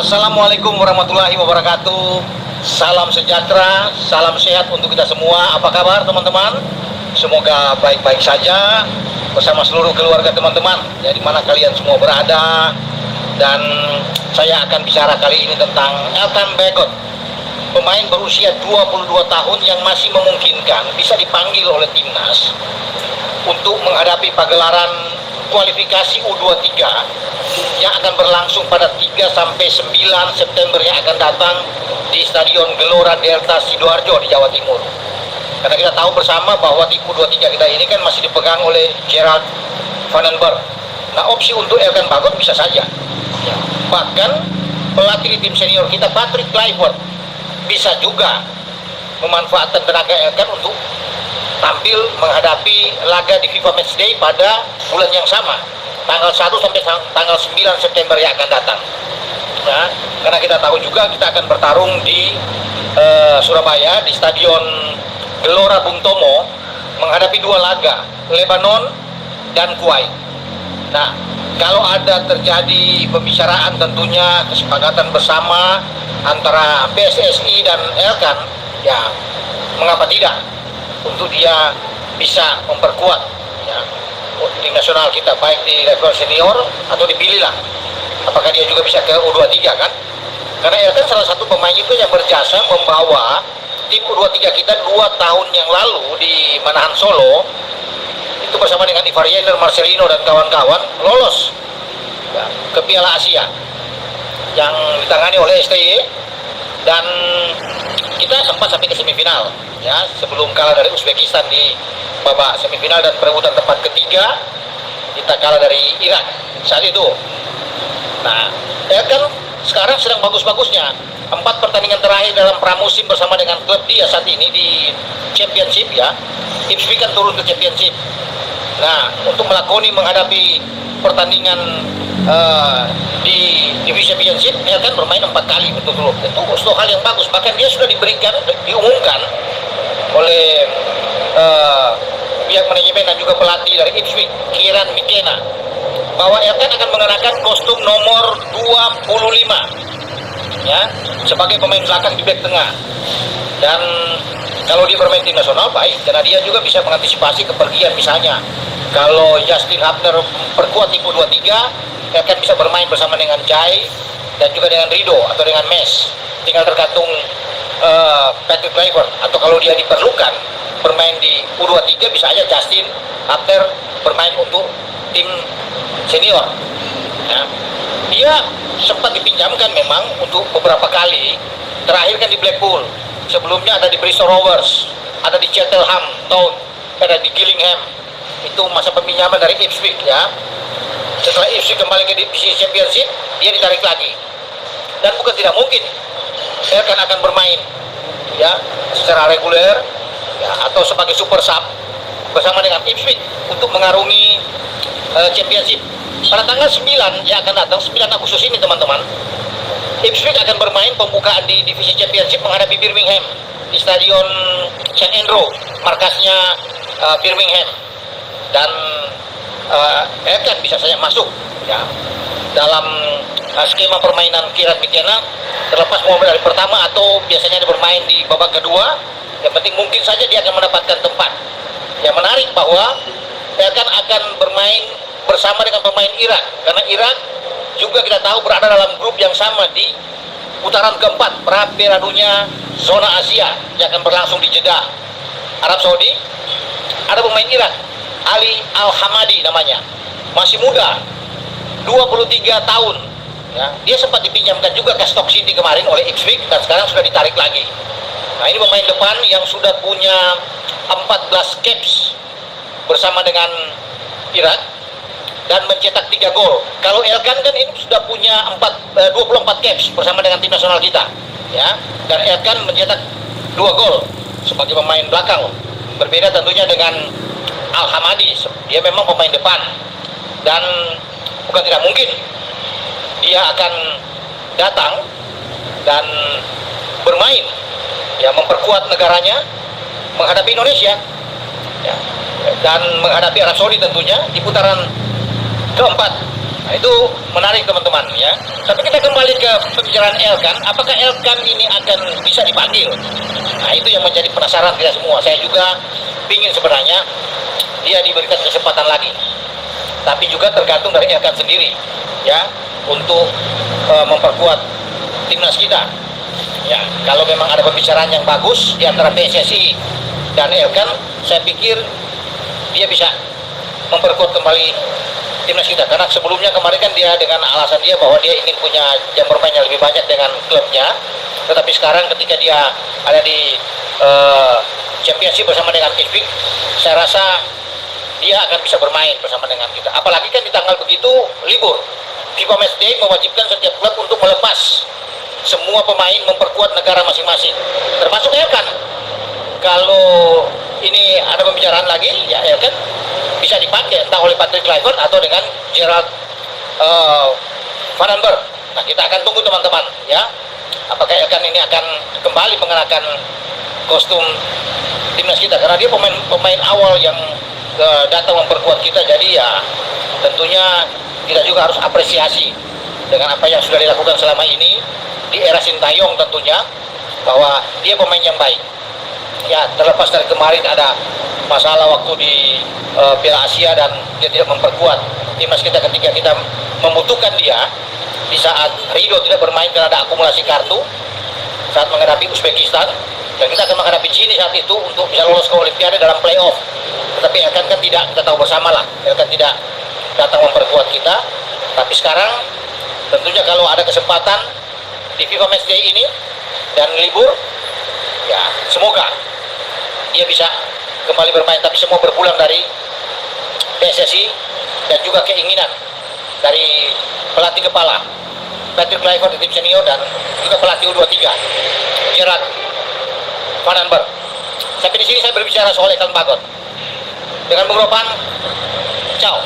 Assalamualaikum warahmatullahi wabarakatuh. Salam sejahtera, salam sehat untuk kita semua. Apa kabar teman-teman? Semoga baik-baik saja bersama seluruh keluarga teman-teman, ya, di mana kalian semua berada. Dan saya akan bicara kali ini tentang Elkan Bagot, pemain berusia 22 tahun yang masih memungkinkan bisa dipanggil oleh timnas untuk menghadapi pagelaran kualifikasi U23 yang akan berlangsung pada 3 sampai 9 September yang akan datang di Stadion Gelora Delta Sidoarjo di Jawa Timur. Karena kita tahu bersama bahwa tim U23 kita ini kan masih dipegang oleh Gerard Vandenberg. Nah, opsi untuk Elkan Bagot bisa saja. Ya. Bahkan pelatih di tim senior kita, Patrick Kluivert, bisa juga memanfaatkan tenaga Elkan untuk tampil menghadapi laga di FIFA Matchday pada bulan yang sama, tanggal 1 sampai tanggal 9 September yang akan datang. Nah, karena kita tahu juga kita akan bertarung di Surabaya di Stadion Gelora Bung Tomo menghadapi dua laga, Lebanon dan Kuwait. Nah, kalau ada terjadi pembicaraan tentunya kesepakatan bersama antara PSSI dan Elkan, ya mengapa tidak, untuk dia bisa memperkuat, ya, tim nasional kita baik di level senior atau dipilih lah apakah dia juga bisa ke U23 kan, karena Elkan salah satu pemain itu yang berjasa membawa tim U23 kita 2 tahun yang lalu di Manahan Solo itu bersama dengan Ivar Jenner, Marcelino dan kawan-kawan lolos, ya, ke Piala Asia yang ditangani oleh STY, dan kita sempat sampai ke semifinal, ya, sebelum kalah dari Uzbekistan di babak semifinal dan perebutan tempat ketiga kita kalah dari Irak saat itu. Nah, Elkan sekarang sedang bagus-bagusnya. 4 pertandingan terakhir dalam pramusim bersama dengan klub dia saat ini di Championship, ya. Ipswich kan turun ke Championship. Nah, untuk melakoni menghadapi pertandingan di Divisi Championship, Elkan bermain 4 kali betul-betul. Itu suatu hal yang bagus. Bahkan dia sudah diumumkan oleh pihak manajemen dan juga pelatih dari Ipswich, Kieran McKenna, bahwa Elkan akan mengenakan kostum nomor 25, ya, sebagai pemain belakang di bek tengah. Dan kalau dia bermain tim nasional baik, karena dia juga bisa mengantisipasi kepergian. Misalnya kalau Justin Hubner perkuat tim U23, Elkan bisa bermain bersama dengan Jai dan juga dengan Rido atau dengan Mes. Tinggal tergantung Patrick Kluivert, atau kalau dia diperlukan bermain di U23 bisa aja Justin Hubner bermain untuk tim senior, ya. Dia sempat dipinjamkan memang untuk beberapa kali, terakhir kan di Blackpool, sebelumnya ada di Bristol Rovers, ada di Cheltenham Town, ada di Gillingham. Itu masa peminjaman dari Ipswich, ya. Setelah Ipswich kembali ke divisi Championship, dia ditarik lagi. Dan bukan tidak mungkin Elkan akan bermain, ya, secara reguler, ya, atau sebagai super sub bersama dengan Ipswich untuk mengarungi Championship. Pada tanggal 9 yang akan datang, 9 Agustus ini teman-teman, Ipswich akan bermain pembukaan di divisi Championship menghadapi Birmingham di Stadion St Andrew, markasnya Birmingham. Dan Elkan bisa saja masuk, ya, dalam skema permainan Kieran McKenna, terlepas mau dari pertama atau biasanya dia bermain di babak kedua. Yang penting mungkin saja dia akan mendapatkan tempat. Yang menarik bahwa Elkan akan bermain bersama dengan pemain Irak, karena Irak juga kita tahu berada dalam grup yang sama di putaran keempat pra Piala Dunia zona Asia yang akan berlangsung di Jeddah, Arab Saudi. Ada pemain Irak, Ali Al-Hamadi namanya, masih muda, 23 tahun, ya. Dia sempat dipinjamkan juga ke Stoke City kemarin oleh Ipswich dan sekarang sudah ditarik lagi. Nah, ini pemain depan yang sudah punya 14 caps bersama dengan Irak dan mencetak 3 gol. Kalau Elkan kan ini sudah punya 24 caps bersama dengan tim nasional kita, ya. Dan Elkan mencetak 2 gol sebagai pemain belakang. Berbeda tentunya dengan Al-Hamadi, dia memang pemain depan, dan bukan tidak mungkin dia akan datang dan bermain, ya, memperkuat negaranya menghadapi Indonesia, ya, dan menghadapi Arab Saudi tentunya di putaran keempat Nah, itu menarik teman-teman ya. Tapi kita kembali ke pembicaraan Elkan, apakah Elkan ini akan bisa dipanggil? Nah, itu yang menjadi penasaran kita semua. Saya juga ingin sebenarnya dia diberikan kesempatan lagi. Tapi juga tergantung dari Elkan sendiri ya, untuk memperkuat timnas kita. Ya, kalau memang ada pembicaraan yang bagus di antara PSSI dan Elkan, saya pikir dia bisa memperkuat kembali timnas kita. Karena sebelumnya kemarin kan dia dengan alasan dia bahwa dia ingin punya jam bermain yang lebih banyak dengan klubnya. Tetapi sekarang ketika dia ada di Championship bersama dengan Ipswich, saya rasa dia akan bisa bermain bersama dengan kita. Apalagi kan di tanggal begitu libur. FIFA Matchday mewajibkan setiap klub untuk melepas semua pemain, memperkuat negara masing-masing, termasuk Elkan. Kalau ini ada pembicaraan lagi, ya Elkan bisa dipakai entah oleh Patrick Kluivert atau dengan Gerard Van den Berg. Nah, kita akan tunggu teman-teman ya, apakah Elkan ini akan kembali mengenakan kostum timnas kita, karena dia pemain awal yang datang memperkuat kita. Jadi ya tentunya kita juga harus apresiasi dengan apa yang sudah dilakukan selama ini di era Sintayong, tentunya bahwa dia pemain yang baik ya, terlepas dari kemarin ada masalah waktu di Piala Asia dan dia tidak memperkuat timnas kita ketika kita membutuhkan dia di saat Ridho tidak bermain karena ada akumulasi kartu saat menghadapi Uzbekistan, dan kita akan menghadapi China saat itu untuk bisa lolos ke Olimpiade dalam playoff. Tetapi Elkan kan tidak, kita tahu bersama lah, Elkan tidak datang memperkuat kita. Tapi sekarang tentunya kalau ada kesempatan di FIFA Matchday ini dan libur, ya semoga dia bisa kembali bermain. Tapi semua berpulang dari PSSI dan juga keinginan dari pelatih kepala Patrick Kluivert di tim senior dan juga pelatih U23 Gerard Van den Berg. Sampai di sini saya berbicara soal Elkan Bagot. Dengan Bung Ropan, ciao.